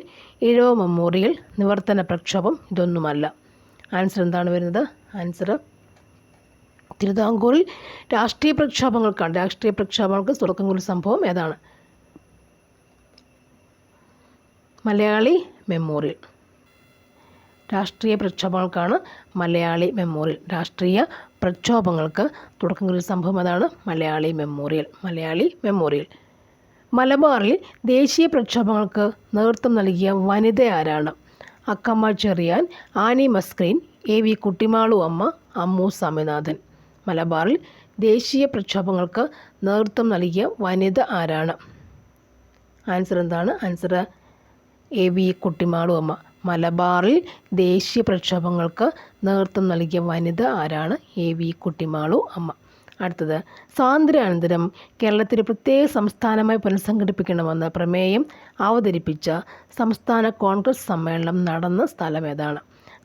ഈഴവ മെമ്മോറിയൽ, നിവർത്തന പ്രക്ഷോഭം, ഇതൊന്നുമല്ല. ആൻസർ എന്താണ് വരുന്നത്? ആൻസർ തിരുവിതാംകൂറിൽ രാഷ്ട്രീയ പ്രക്ഷോഭങ്ങൾക്ക് തുടക്കം കുറിച്ച സംഭവം ഏതാണ്? മലയാളി മെമ്മോറിയൽ. രാഷ്ട്രീയ പ്രക്ഷോഭങ്ങൾക്കാണ് മലയാളി മെമ്മോറിയൽ. രാഷ്ട്രീയ പ്രക്ഷോഭങ്ങൾക്ക് തുടക്കം കുറിച്ച സംഭവം അതാണ് മലയാളി മെമ്മോറിയൽ. മലയാളി മെമ്മോറിയൽ. മലബാറിൽ ദേശീയ പ്രക്ഷോഭങ്ങൾക്ക് നേതൃത്വം നൽകിയ വനിത ആരാണ്? Akkamma Cherian, Annie Mascarene, A V Kuttimalu Amma, Ammu Swaminathan. മലബാറിൽ ദേശീയ പ്രക്ഷോഭങ്ങൾക്ക് നേതൃത്വം നൽകിയ വനിത ആരാണ്? ആൻസർ എന്താണ്? ആൻസർ എ വി കുട്ടിമാളു അമ്മ. മലബാറിൽ ദേശീയ പ്രക്ഷോഭങ്ങൾക്ക് നേതൃത്വം നൽകിയ വനിത ആരാണ്? എ വി കുട്ടിമാളു അമ്മ. അടുത്തത്, സ്വാതന്ത്ര്യാനന്തരം കേരളത്തിൽ പ്രത്യേക സംസ്ഥാനമായി പുനഃസംഘടിപ്പിക്കണമെന്ന പ്രമേയം അവതരിപ്പിച്ച സംസ്ഥാന കോൺഗ്രസ് സമ്മേളനം നടന്ന സ്ഥലം ഏതാണ്?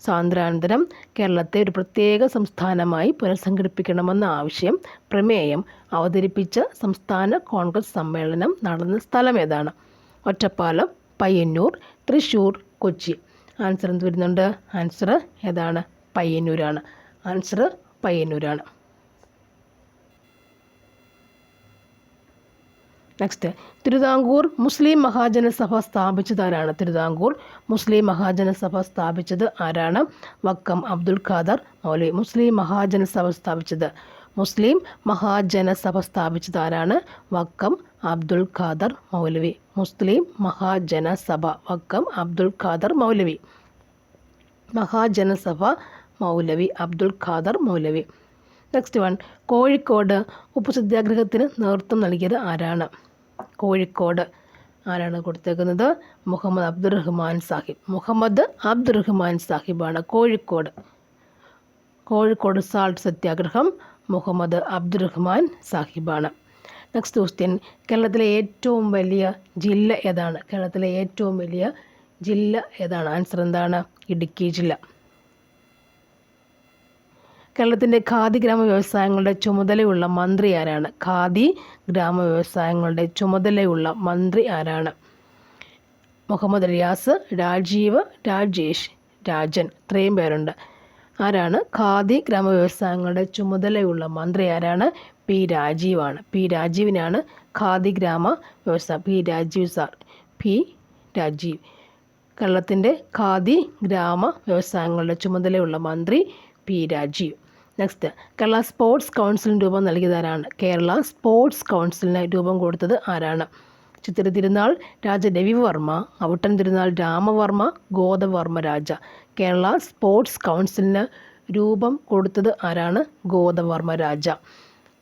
സ്വാതന്ത്ര്യാനന്തരം കേരളത്തെ ഒരു പ്രത്യേക സംസ്ഥാനമായി പുനഃസംഘടിപ്പിക്കണമെന്ന പ്രമേയം അവതരിപ്പിച്ച സംസ്ഥാന കോൺഗ്രസ് സമ്മേളനം നടന്ന സ്ഥലം ഏതാണ്? ഒറ്റപ്പാലം, പയ്യന്നൂർ, തൃശ്ശൂർ, കൊച്ചി. ആൻസർ എന്ത് വരുന്നുണ്ട്? ആൻസർ ഏതാണ്? പയ്യന്നൂരാണ്. ആൻസർ പയ്യന്നൂരാണ്. നെക്സ്റ്റ്, തിരുവിതാംകൂർ മുസ്ലിം മഹാജനസഭ സ്ഥാപിച്ചത് ആരാണ്? തിരുവിതാംകൂർ മുസ്ലിം മഹാജനസഭ സ്ഥാപിച്ചത് ആരാണ്? വക്കം അബ്ദുൽ ഖാദർ മൗലവി. മുസ്ലിം മഹാജനസഭ സ്ഥാപിച്ചത് ആരാണ്? വക്കം അബ്ദുൽ ഖാദർ മൗലവി. മുസ്ലിം മഹാജനസഭ, വക്കം അബ്ദുൽ ഖാദർ മൗലവി. മഹാജനസഭ മൗലവി അബ്ദുൽ ഖാദർ മൗലവി. നെക്സ്റ്റ് വൺ, കോഴിക്കോട് ഉപ്പു സത്യാഗ്രഹത്തിന് നേതൃത്വം നൽകിയത് ആരാണ്? കോഴിക്കോട് ആരാണ് കൊടുത്തേക്കുന്നത്? മുഹമ്മദ് അബ്ദുറഹ്മാൻ സാഹിബ്. മുഹമ്മദ് അബ്ദുറഹ്മാൻ സാഹിബാണ് കോഴിക്കോട് സാൾട്ട് സത്യാഗ്രഹം മുഹമ്മദ് അബ്ദുറഹ്മാൻ സാഹിബാണ്. നെക്സ്റ്റ് ക്വസ്റ്റ്യൻ, കേരളത്തിലെ ഏറ്റവും വലിയ ജില്ല ഏതാണ്? കേരളത്തിലെ ഏറ്റവും വലിയ ജില്ല ഏതാണ്? ആൻസർ എന്താണ്? ഇടുക്കി ജില്ല. കേരളത്തിൻ്റെ ഖാദി ഗ്രാമ വ്യവസായങ്ങളുടെ ചുമതലയുള്ള മന്ത്രി ആരാണ്? ഖാദി ഗ്രാമ വ്യവസായങ്ങളുടെ ചുമതലയുള്ള മന്ത്രി ആരാണ്? മുഹമ്മദ് റിയാസ്, രാജീവ്, രാജേഷ്, രാജൻ. ഇത്രയും പേരുണ്ട്. ആരാണ്? ഖാദി ഗ്രാമ വ്യവസായങ്ങളുടെ ചുമതലയുള്ള മന്ത്രി ആരാണ്? പി രാജീവാണ്. പി രാജീവിനാണ് ഖാദി ഗ്രാമ വ്യവസായ. P Rajeev sir. P Rajeev. കേരളത്തിൻ്റെ ഖാദി ഗ്രാമ വ്യവസായങ്ങളുടെ ചുമതലയുള്ള മന്ത്രി P Rajeev. Next, Kerala sports കൗൺസിലിന് രൂപം നൽകിയതാരാണ്? കേരള സ്പോർട്സ് കൗൺസിലിന് രൂപം കൊടുത്തത് ആരാണ്? ചിത്തിര തിരുനാൾ രാജ രവിവർമ്മ, അവിട്ടൻ തിരുനാൾ രാമവർമ്മ, ഗോദവർമ്മ രാജ. കേരള സ്പോർട്സ് കൗൺസിലിന് രൂപം കൊടുത്തത് ആരാണ്? ഗോദവർമ്മ രാജ.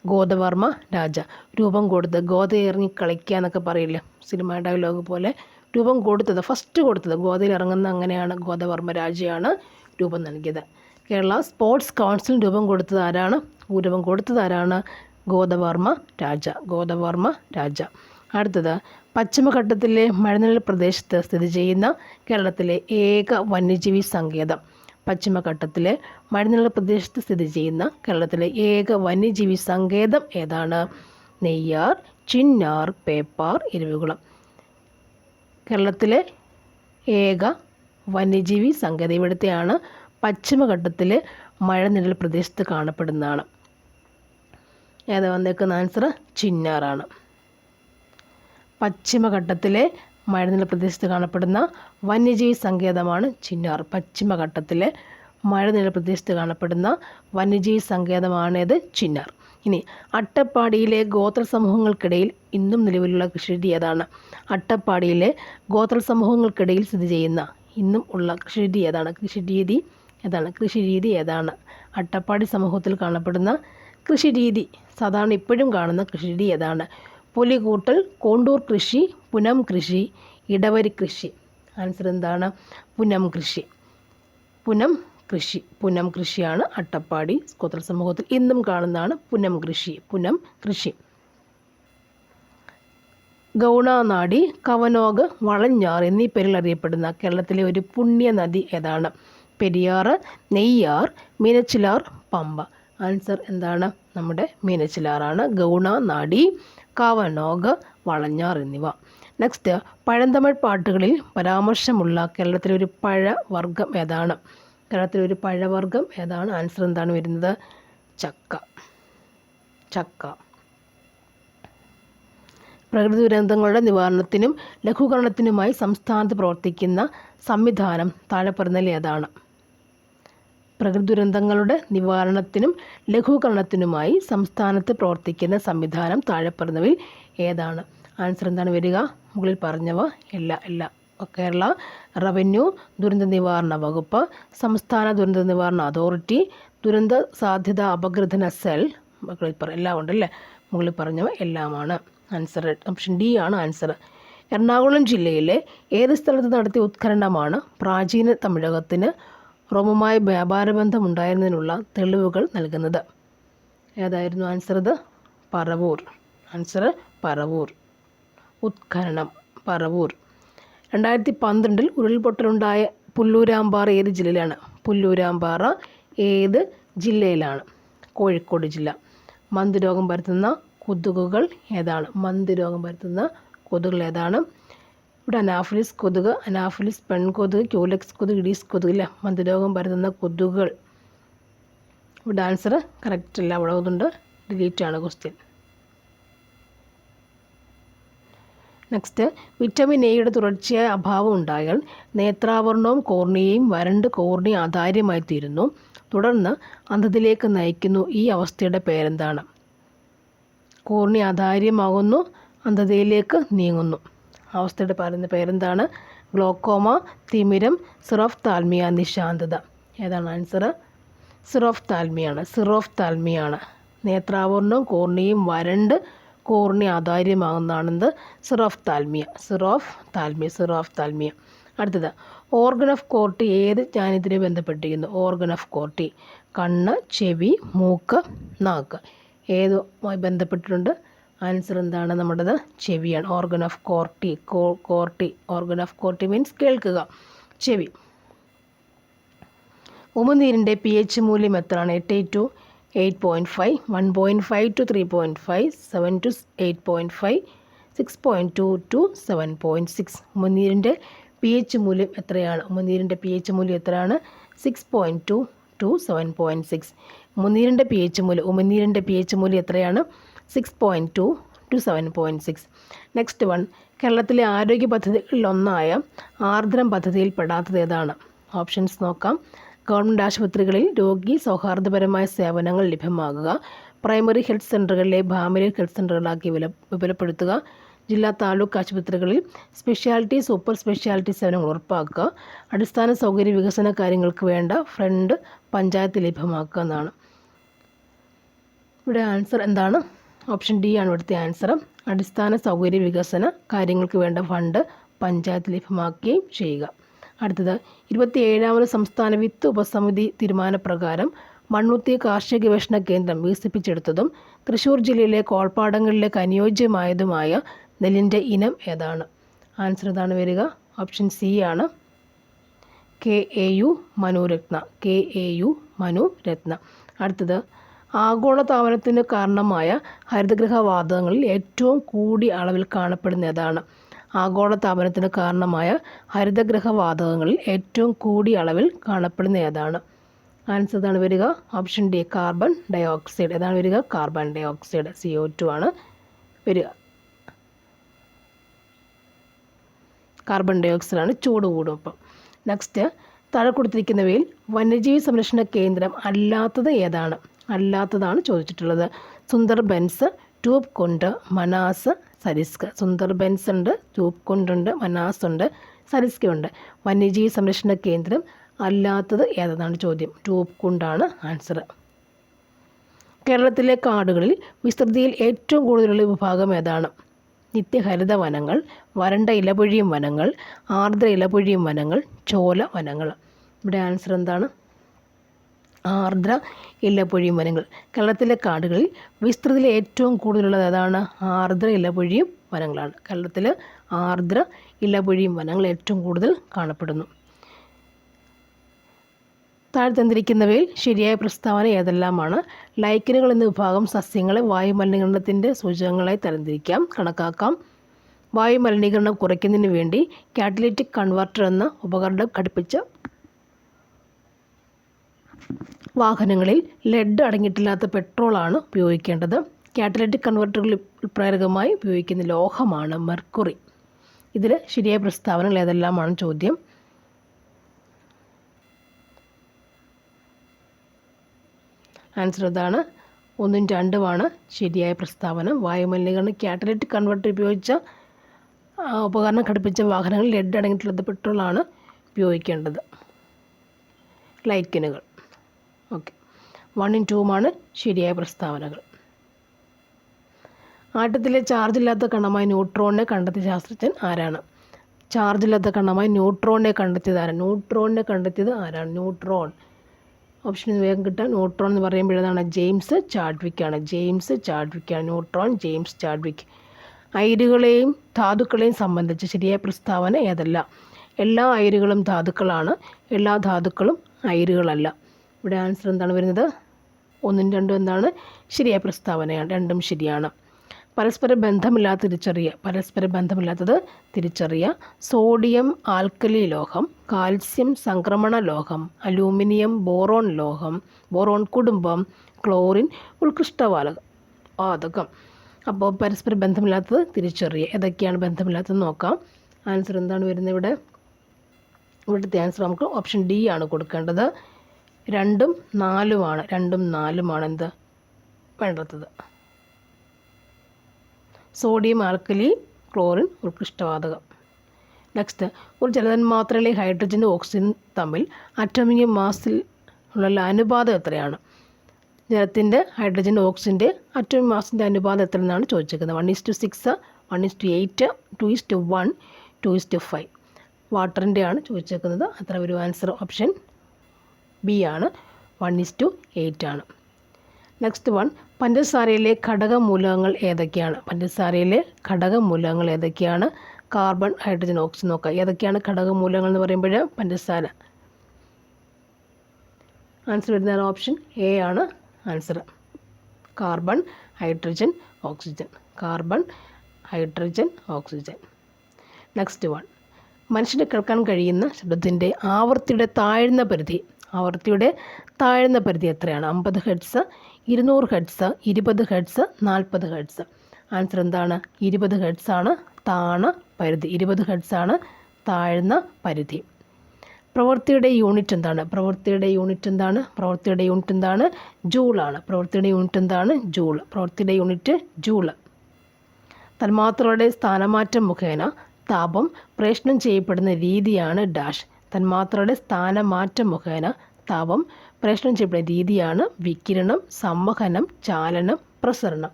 ഗോദവർമ്മ രാജ രൂപം കൊടുത്തത്. ഗോദ ഇറങ്ങി കളിക്കുക എന്നൊക്കെ പറയില്ലേ, സിനിമ ഡയലോഗ് പോലെ. ഫസ്റ്റ് കൊടുത്തത് ഗോദയിൽ ഇറങ്ങുന്ന അങ്ങനെയാണ്. ഗോദവർമ്മ രാജയാണ് രൂപം നൽകിയത്. കേരള സ്പോർട്സ് കൗൺസിൽ രൂപം കൊടുത്തത് ആരാണ്? ഗോദവർമ്മ രാജ. അടുത്തത്, പശ്ചിമഘട്ടത്തിലെ മഴനിഴൽ പ്രദേശത്ത് സ്ഥിതി ചെയ്യുന്ന കേരളത്തിലെ ഏക വന്യജീവി സങ്കേതം. പശ്ചിമഘട്ടത്തിലെ മഴനിഴൽ പ്രദേശത്ത് സ്ഥിതി ചെയ്യുന്ന കേരളത്തിലെ ഏക വന്യജീവി സങ്കേതം ഏതാണ്? നെയ്യാർ, ചിന്നാർ, പേപ്പാർ, ഇരവികുളം. കേരളത്തിലെ ഏക വന്യജീവി സങ്കേതം ഇവിടുത്തെയാണ്. പശ്ചിമഘട്ടത്തിലെ മഴനിഴൽ പ്രദേശത്ത് കാണപ്പെടുന്നതാണ്. ഏതാ വന്നേക്കുന്ന ആൻസർ? ചിന്നാറാണ്. പശ്ചിമഘട്ടത്തിലെ മഴനിഴൽ പ്രദേശത്ത് കാണപ്പെടുന്ന വന്യജീവി സങ്കേതമാണ് ചിന്നാർ. പശ്ചിമഘട്ടത്തിലെ മഴനിഴൽ പ്രദേശത്ത് കാണപ്പെടുന്ന വന്യജീവി സങ്കേതമാണേത്? ചിന്നാർ. ഇനി അട്ടപ്പാടിയിലെ ഗോത്ര സമൂഹങ്ങൾക്കിടയിൽ ഇന്നും നിലവിലുള്ള കൃഷിരീതി ഏതാണ്? അട്ടപ്പാടിയിലെ ഗോത്ര സമൂഹങ്ങൾക്കിടയിൽ സ്ഥിതി ചെയ്യുന്ന ഇന്നും ഉള്ള കൃഷിരീതി ഏതാണ്? കൃഷിരീതി ഏതാണ്? അട്ടപ്പാടി സമൂഹത്തിൽ കാണപ്പെടുന്ന കൃഷിരീതി, സാധാരണ ഇപ്പോഴും കാണുന്ന കൃഷിരീതി ഏതാണ്? പുലികൂട്ടൽ, കോണ്ടൂർ കൃഷി, പുനം കൃഷി, ഇടവരി കൃഷി. ആൻസർ എന്താണ്? പുനം കൃഷിയാണ് അട്ടപ്പാടി ഗോത്ര സമൂഹത്തിൽ ഇന്നും കാണുന്നതാണ് പുനം കൃഷി. ഗൗണാനാടി, കവനോഗ്, വളഞ്ഞാർ എന്നീ പേരിൽ അറിയപ്പെടുന്ന കേരളത്തിലെ ഒരു പുണ്യ നദി ഏതാണ്? പെരിയാർ, നെയ്യാർ, മീനച്ചിലാർ, പമ്പ. ആൻസർ എന്താണ്? നമ്മുടെ മീനച്ചിലാറാണ്. ഗൗണാനാടി, കവനോഗ്, വളഞ്ഞാർ എന്നിവ. നെക്സ്റ്റ്, പഴന്തമിഴ് പാട്ടുകളിൽ പരാമർശമുള്ള കേരളത്തിലെ ഒരു പഴവർഗ്ഗം ഏതാണ്? ആൻസർ എന്താണ് വരുന്നത്? ചക്ക. പ്രകൃതി ദുരന്തങ്ങളുടെ നിവാരണത്തിനും ലഘൂകരണത്തിനുമായി സംസ്ഥാനത്ത് പ്രവർത്തിക്കുന്ന സംവിധാനം താഴെ പറയുന്നതിൽ ഏതാണ്? പ്രകൃതി ദുരന്തങ്ങളുടെ നിവാരണത്തിനും ലഘൂകരണത്തിനുമായി സംസ്ഥാനത്ത് പ്രവർത്തിക്കുന്ന സംവിധാനം താഴെ പറയുന്നവയിൽ ഏതാണ്? ആൻസർ എന്താണ് വരിക? മുകളിൽ പറഞ്ഞവ എല്ലാം. കേരള റവന്യൂ ദുരന്ത നിവാരണ വകുപ്പ്, സംസ്ഥാന ദുരന്ത നിവാരണ അതോറിറ്റി, ദുരന്ത സാധ്യത അപഗ്രഥന സെൽ, എല്ലാം ഉണ്ടല്ലേ? മുകളിൽ പറഞ്ഞവ എല്ലാമാണ്. ആൻസർ ഓപ്ഷൻ ഡി ആണ് ആൻസർ. എറണാകുളം ജില്ലയിലെ ഏത് സ്ഥലത്ത് നടത്തിയ ഉത്ഖനനമാണ് പ്രാചീന തമിഴകത്തിന് റോമുമായി വ്യാപാരബന്ധമുണ്ടായിരുന്നതിനുള്ള തെളിവുകൾ നൽകുന്നത്? ഏതായിരുന്നു ആൻസർ? ഇത് പറവൂർ. ഉത്ഖനനം പറവൂർ. 2012 ഉരുൾപൊട്ടലുണ്ടായ പുല്ലൂരാമ്പാറ ഏത് ജില്ലയിലാണ്? ഏത് ജില്ലയിലാണ്? കോഴിക്കോട് ജില്ല. മന്തുരോഗം പരത്തുന്ന കൊതുകുകൾ ഏതാണ്? ഇവിടെ അനാഫിലിസ് കൊതുക്, അനാഫിലിസ് പെൺകൊതുക്, ക്യൂലെക്സ് കൊതുക്, ഇഡീസ് കൊതുക് ഇല്ല. മന്തുരോഗം പരത്തുന്ന കൊതുകുകൾ. ഇവിടെ ആൻസർ കറക്റ്റ് അല്ല, അവിടെ ഒന്നുണ്ട്, ഡിലീറ്റ് ആണ് ക്വസ്റ്റ്യൻ. നെക്സ്റ്റ്, വിറ്റമിൻ എയുടെ തുടർച്ചയായ അഭാവം ഉണ്ടായാൽ നേത്രാവരണവും കോർണിയയും വരണ്ട് കോർണിയ അതാര്യമായി തീരുന്നു, തുടർന്ന് അന്ധതയിലേക്ക് നയിക്കുന്നു. ഈ അവസ്ഥയുടെ പേരെന്താണ്? കോർണിയ അതാര്യമാകുന്നു, അന്ധതയിലേക്ക് നീങ്ങുന്നു. അവസ്ഥയുടെ പറയുന്ന പേരെന്താണ്? ഗ്ലോക്കോമ, തിമിരം, സിറോഫ്താൽമിയ, നിശാന്തത. ഏതാണ് ആൻസർ? സിറോഫ്താൽമിയാണ്. നേത്രാവരണവും കോർണിയയും വരണ്ട് കോർണിയ ആധാര്യമാകുന്നതാണെന്ത്? സിറോഫ്താൽമിയ. അടുത്തത്, ഓർഗൻ ഓഫ് കോർട്ടി ഏത് ജ്ഞാനേന്ദ്രിയെ ബന്ധപ്പെട്ടിരിക്കുന്നു? ഓർഗൻ ഓഫ് കോർട്ടി കണ്ണ്, ചെവി, മൂക്ക്, നാക്ക്. ഏതുമായി ബന്ധപ്പെട്ടിട്ടുണ്ട്? ആൻസർ എന്താണ്? നമ്മുടേത് ചെവിയാണ്. Organ of Corti. Organ of Corti means കേൾക്കുക, ചെവി. ഉമിനീരിൻ്റെ pH മൂല്യം എത്രയാണ്? 8 to 8.5, 1.5 to 3.5, 7 to 8.5, 6.2 to 7.6. ഉമിനീരിൻ്റെ pH മൂല്യം എത്രയാണ്? 6.2 to 7.6. ഉമിനീരിൻ്റെ pH മൂല്യം എത്രയാണ്? 6.2 to 7.6. നെക്സ്റ്റ് വൺ, കേരളത്തിലെ ആരോഗ്യ പദ്ധതികളിലൊന്നായ ആർദ്രം പദ്ധതിയിൽ പെടാത്തത് ഏതാണ്? ഓപ്ഷൻസ് നോക്കാം. ഗവൺമെൻറ് ആശുപത്രികളിൽ രോഗി സൗഹാർദ്ദപരമായ സേവനങ്ങൾ ലഭ്യമാകുക, പ്രൈമറി ഹെൽത്ത് സെൻ്ററുകളിലെ ഫാമിലി ഹെൽത്ത് സെൻ്ററുകളാക്കി വിപുലപ്പെടുത്തുക, ജില്ലാ താലൂക്ക് ആശുപത്രികളിൽ സ്പെഷ്യാലിറ്റി സൂപ്പർ സ്പെഷ്യാലിറ്റി സേവനങ്ങൾ ഉറപ്പാക്കുക, അടിസ്ഥാന സൗകര്യ വികസന കാര്യങ്ങൾക്ക് വേണ്ട ഫണ്ട് പഞ്ചായത്ത് ലഭ്യമാക്കുക എന്നാണ്. ഇവിടെ ആൻസർ എന്താണ്? ഓപ്ഷൻ ഡി ആണ് ഇവിടുത്തെ ആൻസർ. അടിസ്ഥാന സൗകര്യ വികസന കാര്യങ്ങൾക്ക് വേണ്ട ഫണ്ട് പഞ്ചായത്ത് ലഭ്യമാക്കുകയും ചെയ്യുക. അടുത്തത്, 27ാമത് സംസ്ഥാന വിത്ത് ഉപസമിതി തീരുമാനപ്രകാരം മണ്ണുത്തി കാർഷിക ഗവേഷണ കേന്ദ്രം വികസിപ്പിച്ചെടുത്തതും തൃശ്ശൂർ ജില്ലയിലെ കോൾപ്പാടങ്ങളിലേക്ക് അനുയോജ്യമായതുമായ നെല്ലിൻ്റെ ഇനം ഏതാണ്? ആൻസർ ഏതാണ് വരിക? ഓപ്ഷൻ സി ആണ്, KAU മനുരത്ന. അടുത്തത്, ആഗോളതാപനത്തിന് കാരണമായ ഹരിതഗൃഹ വാതകങ്ങളിൽ ഏറ്റവും കൂടിയ അളവിൽ കാണപ്പെടുന്ന ഏതാണ്? ആഗോളതാപനത്തിന് കാരണമായ ഹരിതഗൃഹ വാതകങ്ങളിൽ ഏറ്റവും കൂടിയ അളവിൽ കാണപ്പെടുന്ന ഏതാണ്? ആൻസർ ഏതാണ് വരിക? Option D, carbon dioxide. ഏതാണ് വരിക? കാർബൺ ഡയോക്സൈഡ്, CO2 ആണ് വരിക. കാർബൺ ഡയോക്സൈഡ് ആണ് ചൂട് കൂടും. അപ്പം നെക്സ്റ്റ്, താഴെ കൊടുത്തിരിക്കുന്നവയിൽ വന്യജീവി സംരക്ഷണ കേന്ദ്രം അല്ലാത്തത് ഏതാണ്? അല്ലാത്തതാണ് ചോദിച്ചിട്ടുള്ളത്. സുന്ദർബൻസ്, ട്യൂബ് കുണ്ട്, മനാസ്, സരിസ്ക. സുന്ദർബൻസ് ഉണ്ട്, ട്യൂബ് കുണ്ടുണ്ട്, മനാസ് ഉണ്ട്, സരിസ്ക ഉണ്ട്. വന്യജീവി സംരക്ഷണ കേന്ദ്രം അല്ലാത്തത് ഏതാണ് ചോദ്യം. ട്യൂബ് കുണ്ടാണ് ആൻസർ. കേരളത്തിലെ കാടുകളിൽ വിസ്തൃതിയിൽ ഏറ്റവും കൂടുതലുള്ള വിഭാഗം ഏതാണ്? നിത്യഹരിത വനങ്ങൾ, വരണ്ട ഇലപൊഴിയും വനങ്ങൾ, ആർദ്ര ഇലപൊഴിയും വനങ്ങൾ, ചോല വനങ്ങൾ. ഇവിടെ ആൻസർ എന്താണ്? ആർദ്ര ഇലപൊഴിയും വനങ്ങൾ. കേരളത്തിലെ കാടുകളിൽ വിസ്തൃതിയിൽ ഏറ്റവും കൂടുതലുള്ളത് ഏതാണ്? ആർദ്ര ഇലപൊഴിയും വനങ്ങളാണ്. കേരളത്തിൽ ആർദ്ര ഇലപൊഴിയും വനങ്ങൾ ഏറ്റവും കൂടുതൽ കാണപ്പെടുന്നു. താഴെ തന്നിരിക്കുന്നവയിൽ ശരിയായ പ്രസ്താവന ഏതെല്ലാമാണ്? ലൈക്കനുകൾ എന്ന വിഭാഗം സസ്യങ്ങളെ വായുമലിനീകരണത്തിൻ്റെ സൂചകങ്ങളായി തരംതിരിക്കാം, കണക്കാക്കാം. വായുമലിനീകരണം കുറയ്ക്കുന്നതിന് വേണ്ടി കാറ്റലിറ്റിക് കൺവെർട്ടർ എന്ന ഉപകരണം ഘടിപ്പിച്ച വാഹനങ്ങളിൽ ലെഡ് അടങ്ങിയിട്ടില്ലാത്ത പെട്രോളാണ് ഉപയോഗിക്കേണ്ടത്. കാറ്റലിറ്റിക് കൺവെർട്ടറുകളിൽ പ്രേരകമായി ഉപയോഗിക്കുന്ന ലോഹമാണ് മെർക്കുറി. ഇതിൽ ശരിയായ പ്രസ്താവനകൾ ഏതെല്ലാമാണ് ചോദ്യം. ആൻസർ ഇതാണ്. 1ഉം 2ഉമാണ് ശരിയായ പ്രസ്താവന. വായുമലിനീകരണം കാറ്റലിറ്റിക് കൺവെർട്ടർ ഉപയോഗിച്ച ഉപകരണം ഘടിപ്പിച്ച വാഹനങ്ങളിൽ ലെഡ് അടങ്ങിയിട്ടുള്ള പെട്രോളാണ് ഉപയോഗിക്കേണ്ടത്. ലൈക്കനുകൾ. ഓക്കെ, 1ഉം 2ഉമാണ് ശരിയായ പ്രസ്താവനകൾ. ആറ്റത്തിലെ ചാർജില്ലാത്ത കണമായ ന്യൂട്രോണിനെ കണ്ടെത്തിയ ശാസ്ത്രജ്ഞൻ ആരാണ്? ചാർജില്ലാത്ത കണമായ ന്യൂട്രോണിനെ കണ്ടെത്തിയത് ആരാണ്? ന്യൂട്രോണിനെ കണ്ടെത്തിയത് ആരാണ്? ന്യൂട്രോൺ. ഓപ്ഷൻ വേഗം കിട്ടാൻ. ന്യൂട്രോൺ എന്ന് പറയുമ്പോഴതാണ് ജെയിംസ് ചാഡ്വിക് ആണ്. ജെയിംസ് ചാഡ്വിക് ആണ് ന്യൂട്രോൺ. James Chadwick. അയിരുകളെയും ധാതുക്കളെയും സംബന്ധിച്ച് ശരിയായ പ്രസ്താവന ഏതല്ല? എല്ലാ അയിരുകളും ധാതുക്കളാണ്, എല്ലാ ധാതുക്കളും അയിരുകളല്ല. ഇവിടെ ആൻസർ എന്താണ് വരുന്നത്? 1ഉം 2ഉം എന്താണ്? ശരിയായ പ്രസ്താവനയാണ്. 2ഉം ശരിയാണ്. പരസ്പര ബന്ധമില്ലാത്ത തിരിച്ചറിയുക. പരസ്പര ബന്ധമില്ലാത്തത് തിരിച്ചറിയുക. സോഡിയം ആൽക്കലി ലോഹം, കാൽസ്യം സംക്രമണ ലോഹം, അലൂമിനിയം ബോറോൺ ലോഹം, ബോറോൺ കുടുംബം, ക്ലോറിൻ ഉത്കൃഷ്ടവാതകം. അപ്പോൾ പരസ്പര ബന്ധമില്ലാത്തത് തിരിച്ചറിയുക. ഏതൊക്കെയാണ് ബന്ധമില്ലാത്തതെന്ന് നോക്കാം. ആൻസർ എന്താണ് വരുന്നത് ഇവിടെ? ഇവിടുത്തെ ആൻസർ നമുക്ക് ഓപ്ഷൻ ഡി ആണ് കൊടുക്കേണ്ടത്. 2ഉം 4ഉമാണ്. 2ഉം 4ഉമാണ് എന്ത് വേണ്ടത്? സോഡിയം ആൽക്കലി, ക്ലോറിൻ ഉത്കൃഷ്ടവാതകം. നെക്സ്റ്റ്, ഒരു ജലതന്മാത്രയിലെ ഹൈഡ്രജനും ഓക്സിജനും തമ്മിൽ അറ്റോമിക് മാസിൽ ഉള്ള അനുപാതം എത്രയാണ്? ജലത്തിൻ്റെ ഹൈഡ്രജൻ ഓക്സിജൻ്റെ അറ്റോമിക് മാസിൻ്റെ അനുപാതം എത്ര എന്നാണ് ചോദിച്ചിരിക്കുന്നത്. 1:6, 1:8, 2:1, 2:5. വാട്ടറിൻ്റെ ആണ് ചോദിച്ചേക്കുന്നത്. അത്ര ഒരു ആൻസർ ഓപ്ഷൻ ബി ആണ്. 1:8 ആണ്. നെക്സ്റ്റ് വൺ, പഞ്ചസാരയിലെ ഘടകമൂലകങ്ങൾ ഏതൊക്കെയാണ്? പഞ്ചസാരയിലെ ഘടകമൂലകങ്ങൾ ഏതൊക്കെയാണ്? Carbon, hydrogen, oxygen. നോക്കാം ഏതൊക്കെയാണ് ഘടകമൂലകങ്ങൾ എന്ന് പറയുമ്പോൾ പഞ്ചസാര. ആൻസർ വരുന്നതാണ് ഓപ്ഷൻ എ ആണ് answer. Carbon, hydrogen, oxygen. Carbon, hydrogen, oxygen. Next one, മനുഷ്യന് കേൾക്കാൻ കഴിയുന്ന ശബ്ദത്തിൻ്റെ ആവൃത്തിയുടെ താഴ്ന്ന പരിധി. ആവൃത്തിയുടെ താഴ്ന്ന പരിധി എത്രയാണ്? 50 hertz, 200 hertz, 20 hertz, 40 hertz. Answer എന്താണ്? 20 ഹെർട്സ് ആണ് താഴ്ന്ന പരിധി. 20 ഹെർട്സ് ആണ് താഴ്ന്ന പരിധി. പ്രവൃത്തിയുടെ യൂണിറ്റ് എന്താണ്? പ്രവൃത്തിയുടെ യൂണിറ്റ് എന്താണ്? പ്രവൃത്തിയുടെ യൂണിറ്റ് എന്താണ്? ജൂളാണ്. പ്രവൃത്തിയുടെ യൂണിറ്റ് എന്താണ്? ജൂൾ. പ്രവൃത്തിയുടെ യൂണിറ്റ് ജൂള്. തന്മാത്രകളുടെ സ്ഥാനമാറ്റം മുഖേന താപം പ്രേഷണം ചെയ്യപ്പെടുന്ന രീതിയാണ് ഡാഷ്. തന്മാത്രയുടെ സ്ഥാനമാറ്റം മുഖേന താപം പ്രേഷണം ചെയ്യപ്പെടുന്ന രീതിയാണ് വികിരണം, സംവഹനം, ചാലനം, പ്രസരണം.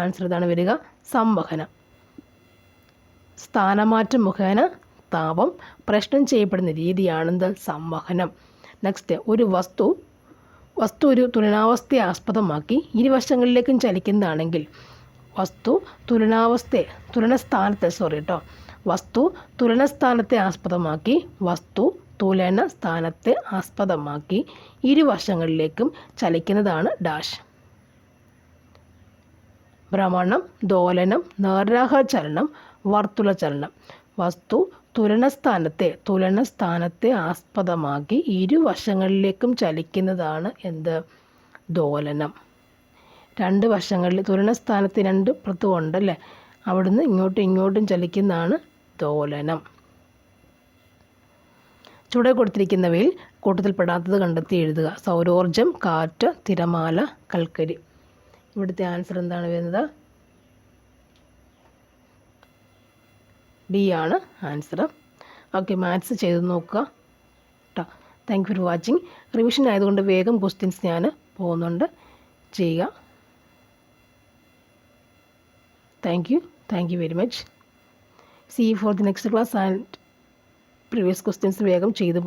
ആൻസർ ഇതാണ് വരിക, സംവഹനം. സ്ഥാനമാറ്റം മുഖേന താപം പ്രേഷണം ചെയ്യപ്പെടുന്ന രീതിയാണെന്ത്? സംവഹനം. നെക്സ്റ്റ്, ഒരു വസ്തു ഒരു തുലനാവസ്ഥയെ ആസ്പദമാക്കി ഇരുവശങ്ങളിലേക്കും ചലിക്കുന്നതാണെങ്കിൽ വസ്തു തുലനസ്ഥാനത്തെ ആസ്പദമാക്കി ഇരുവശങ്ങളിലേക്കും ചലിക്കുന്നതാണ് ഡാഷ്. ഭ്രമണം, ദോലനം, നേർരേഖ ചലനം, വർത്തുള ചലനം. വസ്തു തുലനസ്ഥാനത്തെ ആസ്പദമാക്കി ഇരുവശങ്ങളിലേക്കും ചലിക്കുന്നതാണ് എന്ത്? ദോലനം. രണ്ട് വശങ്ങളിൽ തുലനസ്ഥാനത്ത് രണ്ട് പുറത്തുകൊണ്ടല്ലേ, അവിടുന്ന് ഇങ്ങോട്ടും ചലിക്കുന്നതാണ് ദോലനം. ചുവടെ കൊടുത്തിരിക്കുന്നവയിൽ കൂട്ടത്തിൽപ്പെടാത്തത് കണ്ടെത്തി എഴുതുക. സൗരോർജം, കാറ്റ്, തിരമാല, കൽക്കരി. ഇവിടുത്തെ ആൻസർ എന്താണ് വരുന്നത്? ഡി ആണ് ആൻസർ. ഓക്കെ, മാത്സ് ചെയ്ത് നോക്കുക കേട്ടോ. Thank you for watching. Revision ആയതുകൊണ്ട് വേഗം ക്വസ്റ്റ്യൻസ് ഞാൻ പോകുന്നുണ്ട്, ചെയ്യുക. Thank you very much. See for the next class and previous questions വേഗം ചെയ്തു